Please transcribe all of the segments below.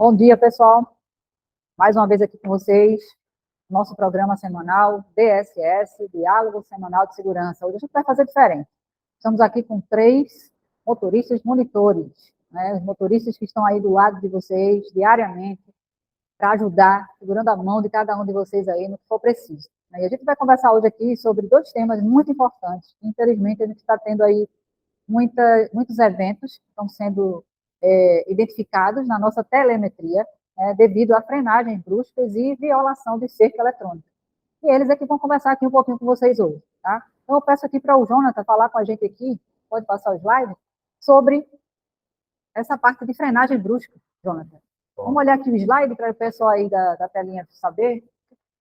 Bom dia, pessoal. Mais uma vez aqui com vocês, nosso programa semanal, DSS, Diálogo Semanal de Segurança. Hoje a gente vai fazer diferente. Estamos aqui com 3 motoristas monitores, né? Os motoristas que estão aí do lado de vocês diariamente para ajudar, segurando a mão de cada um de vocês aí no que for preciso. E a gente vai conversar hoje aqui sobre 2 temas muito importantes. Infelizmente, a gente está tendo aí muitos eventos que estão sendo identificados na nossa telemetria, devido a frenagens bruscas e violação de cerca eletrônica. E eles é que vão conversar aqui um pouquinho com vocês hoje, tá? Então, eu peço aqui para o Jonathan falar com a gente aqui, pode passar o slide, sobre essa parte de frenagem brusca, Jonathan. Vamos olhar aqui o slide para o pessoal aí da telinha saber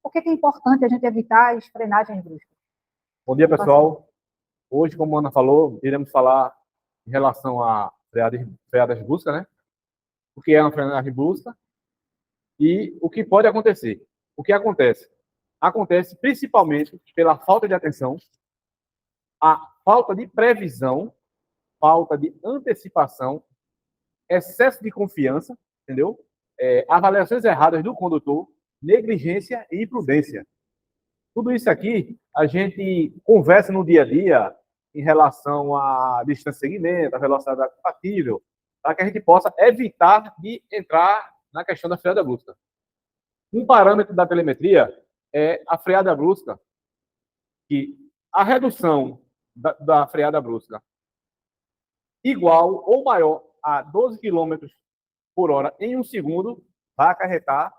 por que é importante a gente evitar as frenagens bruscas. Bom dia, pessoal. Hoje, como a Ana falou, iremos falar em relação a freadas bruscas, né? O que é uma frenagem brusca e o que pode acontecer. O que acontece? Acontece principalmente pela falta de atenção, a falta de previsão, falta de antecipação, excesso de confiança, entendeu? Avaliações erradas do condutor, negligência e imprudência. Tudo isso aqui a gente conversa no dia a dia em relação à distância de segmento, à velocidade compatível, para que a gente possa evitar de entrar na questão da freada brusca. Um parâmetro da telemetria é a freada brusca, que a redução da freada brusca igual ou maior a 12 km por hora em 1 segundo vai acarretar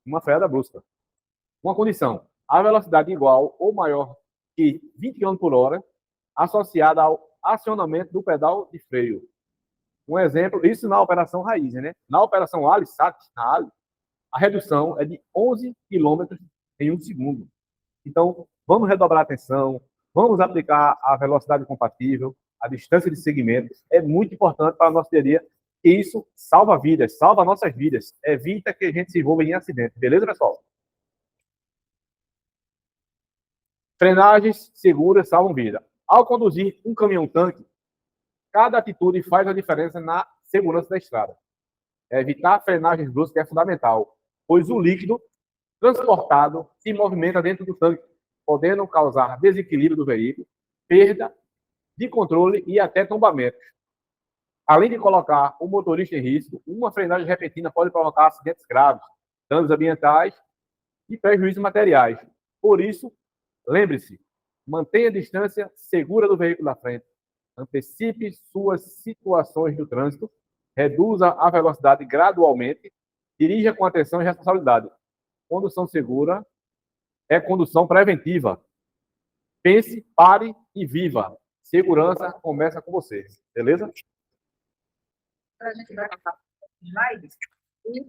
uma freada brusca. Uma condição: a velocidade igual ou maior que 20 km por hora associada ao acionamento do pedal de freio. Um exemplo, isso na operação raiz, né? Na operação ALI-SAT, na ALI, a redução é de 11 km em 1 segundo. Então, vamos redobrar a atenção, vamos aplicar a velocidade compatível, a distância de segmento. É muito importante para o nosso dia a dia, e isso salva vidas, salva nossas vidas, evita que a gente se envolva em acidente. Beleza, pessoal? Frenagens seguras salvam vida. Ao conduzir um caminhão-tanque, cada atitude faz a diferença na segurança da estrada. Evitar frenagens bruscas é fundamental, pois o líquido transportado se movimenta dentro do tanque, podendo causar desequilíbrio do veículo, perda de controle e até tombamentos. Além de colocar o motorista em risco, uma frenagem repentina pode provocar acidentes graves, danos ambientais e prejuízos materiais. Por isso, lembre-se, mantenha a distância segura do veículo da frente, antecipe suas situações do trânsito, reduza a velocidade gradualmente, dirija com atenção e responsabilidade. Condução segura é condução preventiva. Pense, pare e viva. Segurança começa com você. Beleza? A gente vai passar slides e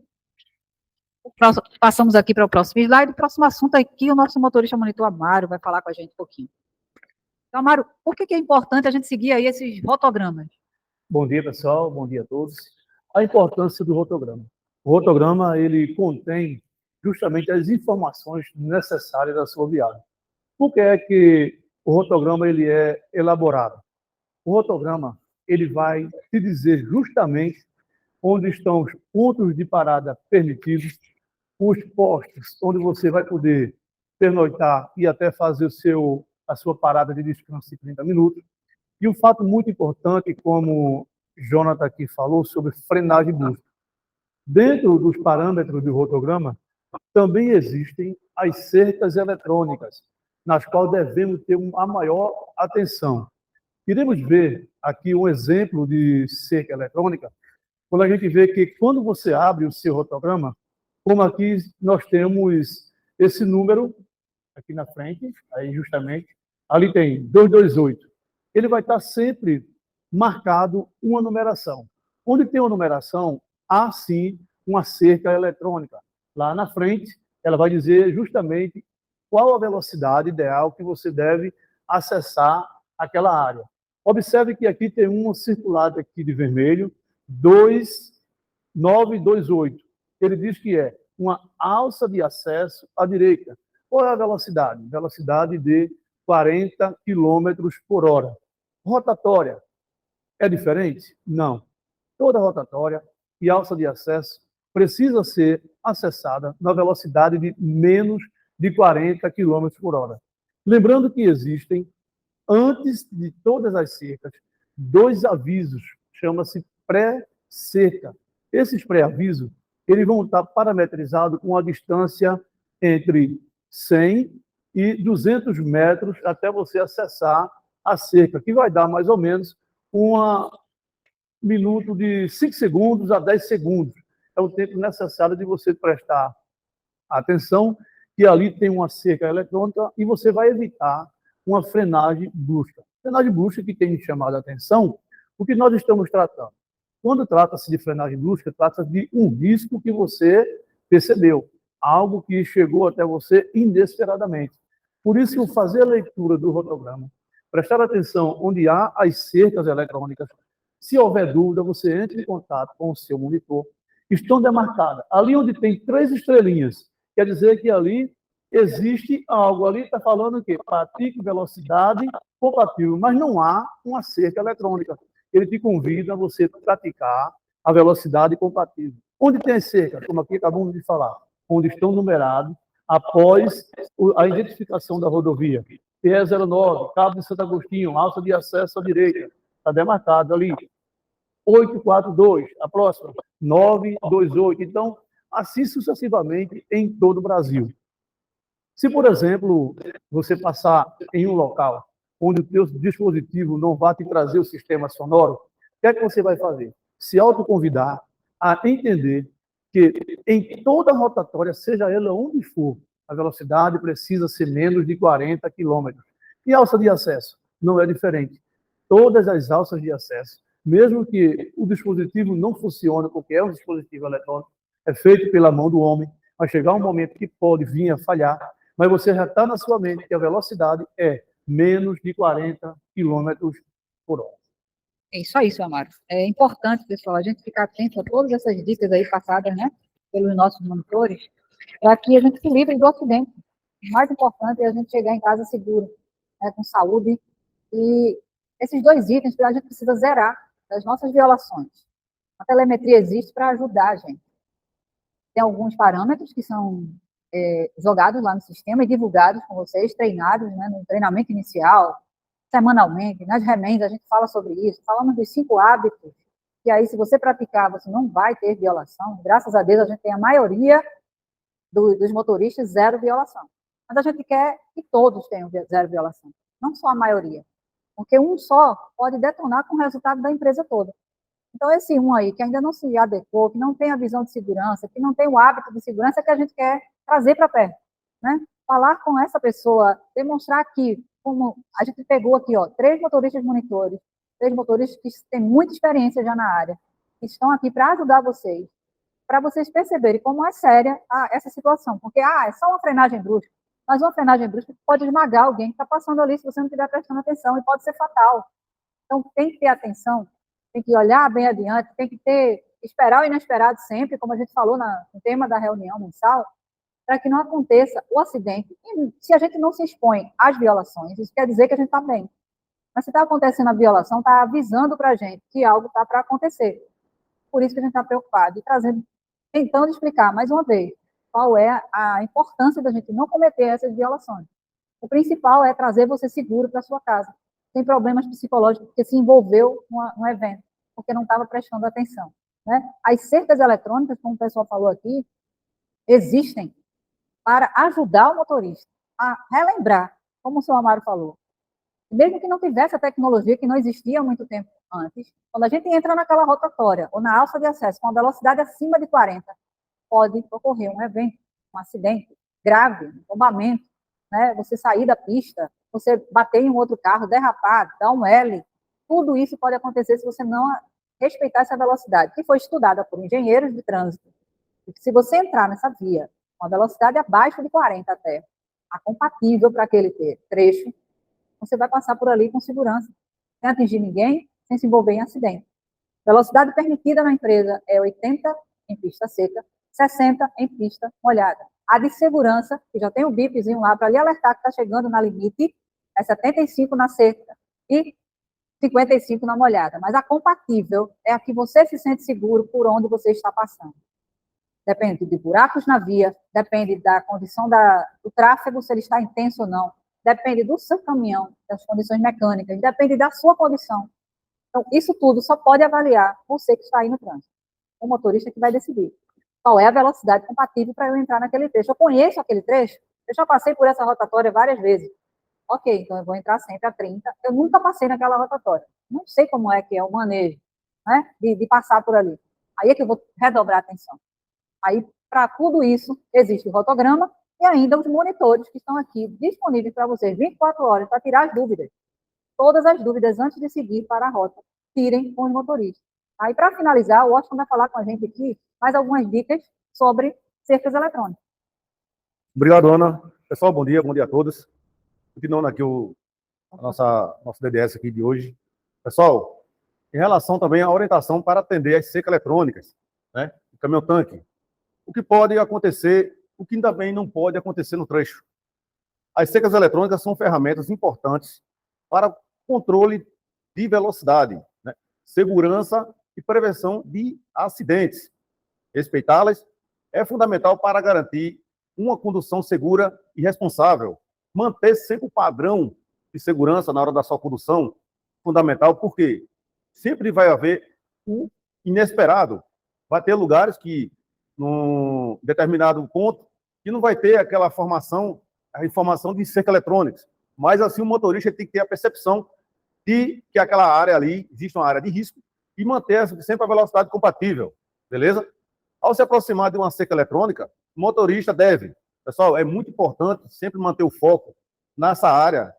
passamos aqui para o próximo slide. O próximo assunto aqui, o nosso motorista monitor Amaro vai falar com a gente um pouquinho. Então, Amaro, por que é importante a gente seguir aí esses rotogramas? Bom dia, pessoal. Bom dia a todos. A importância do rotograma. O rotograma, ele contém justamente as informações necessárias da sua viagem. Por que é que o rotograma ele é elaborado? O rotograma ele vai te dizer justamente onde estão os pontos de parada permitidos, os postos onde você vai poder pernoitar e até fazer a sua parada de descanso de 30 minutos. E um fato muito importante, como Jonathan aqui falou, sobre frenagem brusca. Dentro dos parâmetros do rotograma, também existem as cercas eletrônicas, nas quais devemos ter a maior atenção. Iremos ver aqui um exemplo de cerca eletrônica, quando a gente vê que quando você abre o seu rotograma, como aqui nós temos esse número aqui na frente, aí justamente, ali tem 228. Ele vai estar sempre marcado uma numeração. Onde tem uma numeração, há sim uma cerca eletrônica. Lá na frente, ela vai dizer justamente qual a velocidade ideal que você deve acessar aquela área. Observe que aqui tem uma circulada aqui de vermelho, 2928. Ele diz que é uma alça de acesso à direita. Qual é a velocidade? Velocidade de 40 km por hora. Rotatória é diferente? Não. Toda rotatória e alça de acesso precisa ser acessada na velocidade de menos de 40 km por hora. Lembrando que existem, antes de todas as cercas, 2 avisos, chama-se pré-cerca. Esses pré-avisos, eles vão estar parametrizados com a distância entre 100 e 200 metros até você acessar a cerca, que vai dar mais ou menos um minuto de 5 segundos a 10 segundos. É o tempo necessário de você prestar atenção que ali tem uma cerca eletrônica e você vai evitar uma frenagem brusca. Frenagem brusca que tem me chamado a atenção, o que nós estamos tratando. Quando trata-se de frenagem brusca, trata-se de um risco que você percebeu, algo que chegou até você inesperadamente. Por isso, eu fazer a leitura do rotograma, prestar atenção onde há as cercas eletrônicas. Se houver dúvida, você entra em contato com o seu monitor. Estão demarcadas. Ali onde tem 3 estrelinhas, quer dizer que ali existe algo. Ali está falando o quê? Pratique velocidade compatível, mas não há uma cerca eletrônica. Ele te convida a você praticar a velocidade compatível. Onde tem as cercas, como aqui acabamos de falar, onde estão numerados após a identificação da rodovia. PE09, Cabo de Santo Agostinho, alça de acesso à direita, está demarcado ali. 842, a próxima, 928. Então, assim sucessivamente em todo o Brasil. Se, por exemplo, você passar em um local onde o seu dispositivo não vai te trazer o sistema sonoro, o que é que você vai fazer? Se autoconvidar a entender que em toda rotatória, seja ela onde for, a velocidade precisa ser menos de 40 km. E alça de acesso? Não é diferente. Todas as alças de acesso, mesmo que o dispositivo não funcione, porque é um dispositivo eletrônico, é feito pela mão do homem, vai chegar um momento que pode vir a falhar, mas você já está na sua mente que a velocidade é menos de 40 km por hora. É isso aí, seu Amaro. É importante, pessoal, a gente ficar atento a todas essas dicas aí passadas, né, pelos nossos monitores, para que a gente se livre do acidente. O mais importante é a gente chegar em casa seguro, né, com saúde. E esses 2 itens a gente precisa zerar das nossas violações. A telemetria existe para ajudar a gente. Tem alguns parâmetros que são jogados lá no sistema e divulgados com vocês, treinados, né, no treinamento inicial, semanalmente, nas remendas a gente fala sobre isso, falamos dos 5 hábitos, e aí se você praticar, você não vai ter violação. Graças a Deus a gente tem a maioria dos motoristas 0 violação. Mas a gente quer que todos tenham 0 violação, não só a maioria, porque um só pode detonar com o resultado da empresa toda. Então, esse um aí, que ainda não se adequou, que não tem a visão de segurança, que não tem o hábito de segurança, é que a gente quer trazer para perto, né? Falar com essa pessoa, demonstrar aqui, como a gente pegou aqui, ó, 3 motoristas monitores, 3 motoristas que têm muita experiência já na área, que estão aqui para ajudar vocês, para vocês perceberem como é séria essa situação. Porque, é só uma frenagem brusca, mas uma frenagem brusca pode esmagar alguém que está passando ali se você não estiver prestando atenção, e pode ser fatal. Então, tem que ter atenção, tem que olhar bem adiante, tem que esperar o inesperado sempre, como a gente falou no tema da reunião mensal, para que não aconteça o acidente. E se a gente não se expõe às violações, isso quer dizer que a gente está bem. Mas se está acontecendo a violação, está avisando para a gente que algo está para acontecer. Por isso que a gente está preocupado e tentando explicar mais uma vez qual é a importância da gente não cometer essas violações. O principal é trazer você seguro para sua casa. Tem problemas psicológicos porque se envolveu num evento, porque não estava prestando atenção, né? As cercas eletrônicas, como o pessoal falou aqui, existem para ajudar o motorista a relembrar, como o senhor Amaro falou. Mesmo que não tivesse a tecnologia, que não existia há muito tempo antes, quando a gente entra naquela rotatória ou na alça de acesso com a velocidade acima de 40, pode ocorrer um evento, um acidente grave, um tombamento, né? Você sair da pista, você bater em um outro carro, derrapar, dar um L, tudo isso pode acontecer se você não respeitar essa velocidade, que foi estudada por engenheiros de trânsito. E se você entrar nessa via com a velocidade abaixo de 40 até, a compatível para aquele trecho, você vai passar por ali com segurança, sem atingir ninguém, sem se envolver em acidente. Velocidade permitida na empresa é 80 em pista seca, 60 em pista molhada. A de segurança, que já tem o bipzinho lá para lhe alertar que está chegando na limite, é 75 na seca e 55 na molhada. Mas a compatível é a que você se sente seguro por onde você está passando. Depende de buracos na via, depende da condição do tráfego, se ele está intenso ou não, depende do seu caminhão, das condições mecânicas, depende da sua condição. Então, isso tudo só pode avaliar você que está aí no trânsito. O motorista que vai decidir qual é a velocidade compatível para eu entrar naquele trecho. Eu conheço aquele trecho, eu já passei por essa rotatória várias vezes. Ok, então eu vou entrar sempre a 30. Eu nunca passei naquela rotatória. Não sei como é que é o manejo, né, de passar por ali. Aí é que eu vou redobrar a atenção. Aí, para tudo isso, existe o rotograma e ainda os monitores que estão aqui disponíveis para vocês 24 horas para tirar as dúvidas. Todas as dúvidas antes de seguir para a rota, tirem com os motoristas. Aí, para finalizar, o Washington vai falar com a gente aqui mais algumas dicas sobre cercas eletrônicas. Obrigado, Ana. Pessoal, bom dia a todos. Continuando aqui nosso DDS aqui de hoje. Pessoal, em relação também à orientação para atender as secas eletrônicas, né, o caminhão-tanque, o que pode acontecer, o que também não pode acontecer no trecho. As secas eletrônicas são ferramentas importantes para controle de velocidade, né, segurança e prevenção de acidentes. Respeitá-las é fundamental para garantir uma condução segura e responsável. Manter sempre o padrão de segurança na hora da sua condução, fundamental, porque sempre vai haver o inesperado. Vai ter lugares que, num determinado ponto, que não vai ter aquela a informação de cerca eletrônica. Mas, assim, o motorista tem que ter a percepção de que aquela área ali, existe uma área de risco, e manter sempre a velocidade compatível, beleza? Ao se aproximar de uma cerca eletrônica, o motorista deve, pessoal, é muito importante sempre manter o foco nessa área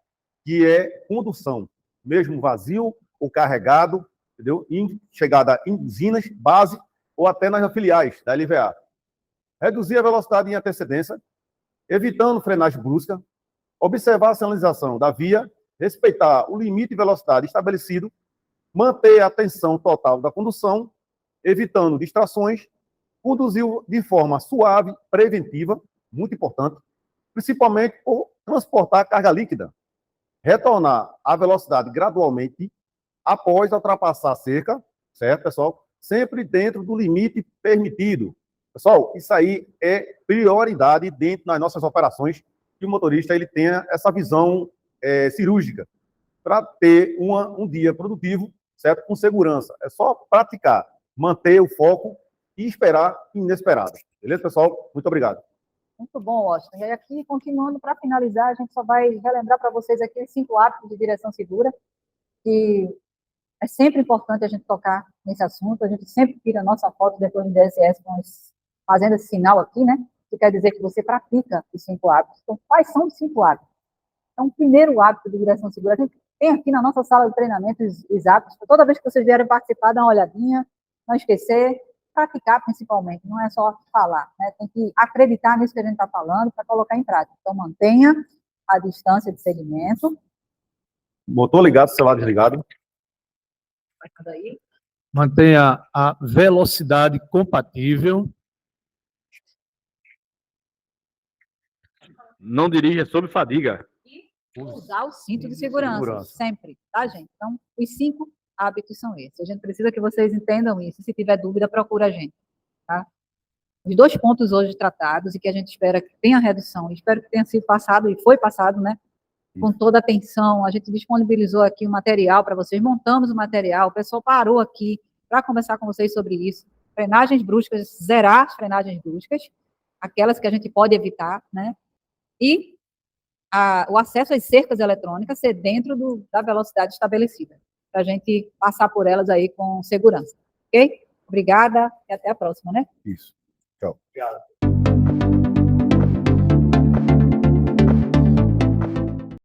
que é condução, mesmo vazio ou carregado, entendeu? Chegada em usinas, base ou até nas filiais da LVA. Reduzir a velocidade em antecedência, evitando frenagem brusca, observar a sinalização da via, respeitar o limite de velocidade estabelecido, manter a atenção total da condução, evitando distrações, conduzir de forma suave, preventiva, muito importante, principalmente por transportar carga líquida, retornar à velocidade gradualmente após ultrapassar a cerca, certo, pessoal? Sempre dentro do limite permitido. Pessoal, isso aí é prioridade dentro das nossas operações, que o motorista ele tenha essa visão cirúrgica, para ter um dia produtivo, certo? Com segurança. É só praticar, manter o foco e esperar inesperado. Beleza, pessoal? Muito obrigado. Muito bom, Washington. E aqui, continuando, para finalizar, a gente só vai relembrar para vocês aqui os 5 hábitos de direção segura, que é sempre importante a gente tocar nesse assunto. A gente sempre tira a nossa foto depois do DSS fazendo esse sinal aqui, né? Que quer dizer que você pratica os 5 hábitos. Então, quais são os 5 hábitos? Então, o primeiro hábito de direção segura, a gente tem aqui na nossa sala de treinamento os hábitos. Toda vez que vocês vierem participar, dá uma olhadinha, não esquecer, praticar principalmente, não é só falar, né? Tem que acreditar nisso que a gente está falando para colocar em prática. Então, mantenha a distância de segmento. Motor ligado, celular desligado. Aí. Mantenha a velocidade compatível. Não dirija sob fadiga. Usar o cinto de segurança, sempre, tá, gente? Então, os 5 hábitos são esses. A gente precisa que vocês entendam isso. Se tiver dúvida, procura a gente, tá? Os 2 pontos hoje tratados e que a gente espera que tenha redução, espero que tenha sido passado, e foi passado, né? Com toda a atenção, a gente disponibilizou aqui o material para vocês, montamos o material, o pessoal parou aqui para conversar com vocês sobre isso. Frenagens bruscas, zerar as frenagens bruscas, aquelas que a gente pode evitar, né? E o acesso às cercas eletrônicas ser dentro da velocidade estabelecida, para a gente passar por elas aí com segurança, ok? Obrigada e até a próxima, né? Isso. Tchau. Obrigado.